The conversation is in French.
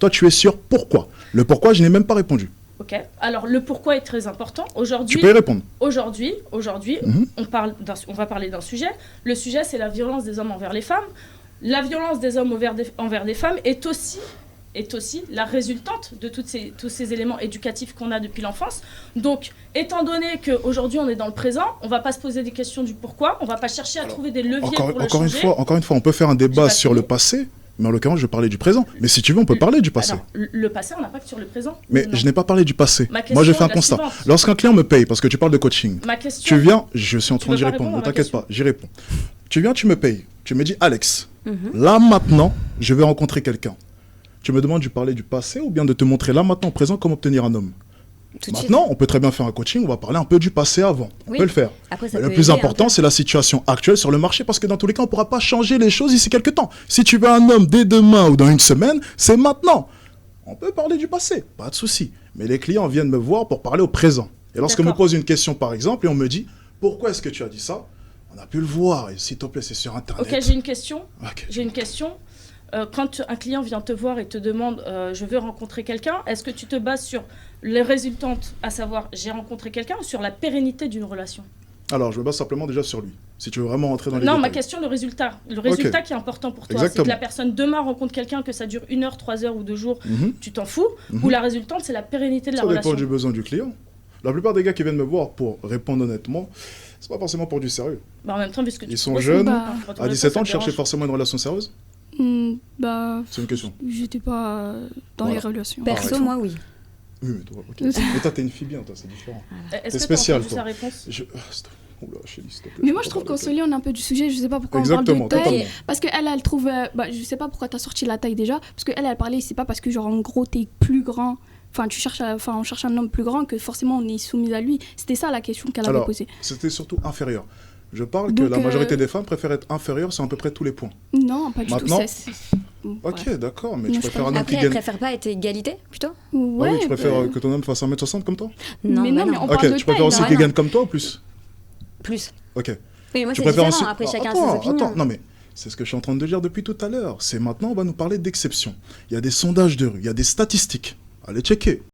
Toi, tu es sûr, pourquoi? Le pourquoi, je n'ai même pas répondu. Ok. Alors, le pourquoi est très important. Aujourd'hui, Tu peux y répondre. Aujourd'hui, on va parler d'un sujet. Le sujet, c'est la violence des hommes envers les femmes. La violence des hommes envers des femmes est aussi la résultante de tous ces éléments éducatifs qu'on a depuis l'enfance. Donc, étant donné qu'aujourd'hui, on est dans le présent, on ne va pas se poser des questions du pourquoi, on ne va pas chercher à trouver des leviers pour le changer. Encore une fois, on peut faire un débat sur le passé, mais en l'occurrence, je parlais du présent. Mais si tu veux, on peut parler du passé. Alors, le passé, on n'a pas que sur le présent. Mais je n'ai pas parlé du passé. Moi, j'ai fait un constat. Suivante. Lorsqu'un client me paye, parce que tu parles de coaching, Ma question... tu viens, je suis en train d'y veux pas répondre, ne répondre à ma t'inquiète question pas, j'y réponds. Tu viens, tu me payes, tu me dis, Alex, là maintenant, je vais rencontrer quelqu'un. Tu me demandes de parler du passé ou bien de te montrer là maintenant, au présent, comment obtenir un homme. Maintenant, on peut très bien faire un coaching, on va parler un peu du passé avant. On peut le faire. Après, Mais le plus important, c'est la situation actuelle sur le marché, parce que dans tous les cas, on ne pourra pas changer les choses d'ici quelques temps. Si tu veux un homme dès demain ou dans une semaine, c'est maintenant. On peut parler du passé, pas de souci. Mais les clients viennent me voir pour parler au présent. Et lorsqu'on me pose une question, par exemple, et on me dit, pourquoi est-ce que tu as dit ça? On a pu le voir, et s'il te plaît, c'est sur Internet. Ok, j'ai une question. Okay. J'ai une question. Quand un client vient te voir et te demande je veux rencontrer quelqu'un, est-ce que tu te bases sur les résultantes, à savoir j'ai rencontré quelqu'un, ou sur la pérennité d'une relation? Alors, je me base simplement déjà sur lui. Si tu veux vraiment rentrer dans les Non, détails. ma question, le résultat. Le résultat qui est important pour toi, c'est que la personne demain rencontre quelqu'un, que ça dure 1 heure, 3 heures ou 2 jours, tu t'en fous, ou la résultante, c'est la pérennité de la relation? Ça dépend du besoin du client. La plupart des gars qui viennent me voir pour répondre honnêtement, c'est pas forcément pour du sérieux. Bah en même temps, puisque ils sont jeunes, à 17 ans, tu cherchais forcément une relation sérieuse? C'est une question. J'étais pas dans les relations. Perso, moi, oui. Oui, mais toi, ok. Mais toi, t'es une fille bien, toi, c'est différent. Est-ce que spécial, t'as entendu sa réponse? Oula, chérie, s'il te plaît. Mais moi, je trouve qu'on s'éloigne un peu du sujet. Je sais pas pourquoi Exactement, on parle de taille. totalement. Parce qu'elle trouve... je sais pas pourquoi t'as sorti la taille déjà. Parce qu'elle parlait, c'est pas parce que, genre, en gros, t'es plus grand... Enfin, on cherche un homme plus grand que forcément on est soumise à lui. C'était ça la question qu'elle avait posée. C'était surtout inférieur. Je parle que la majorité des femmes préfèrent être inférieures sur à peu près tous les points. Non, pas du tout. Ok, d'accord, mais tu préfères un homme qui Après, gagne... elle préfère pas être égalité, plutôt? Ouais. Ah oui, tu préfères que ton homme fasse 1m60 comme toi? Non, mais on parle de tu préfères aussi qu'il gagne comme toi ou plus? Plus. Ok. Oui, moi, c'est différent. Après, chacun a ses opinions. Attends, non mais... C'est ce que je suis en train de dire depuis tout à l'heure. C'est maintenant, on va nous parler d'exception. Il y a des sondages de rue, il y a des statistiques. Allez checker.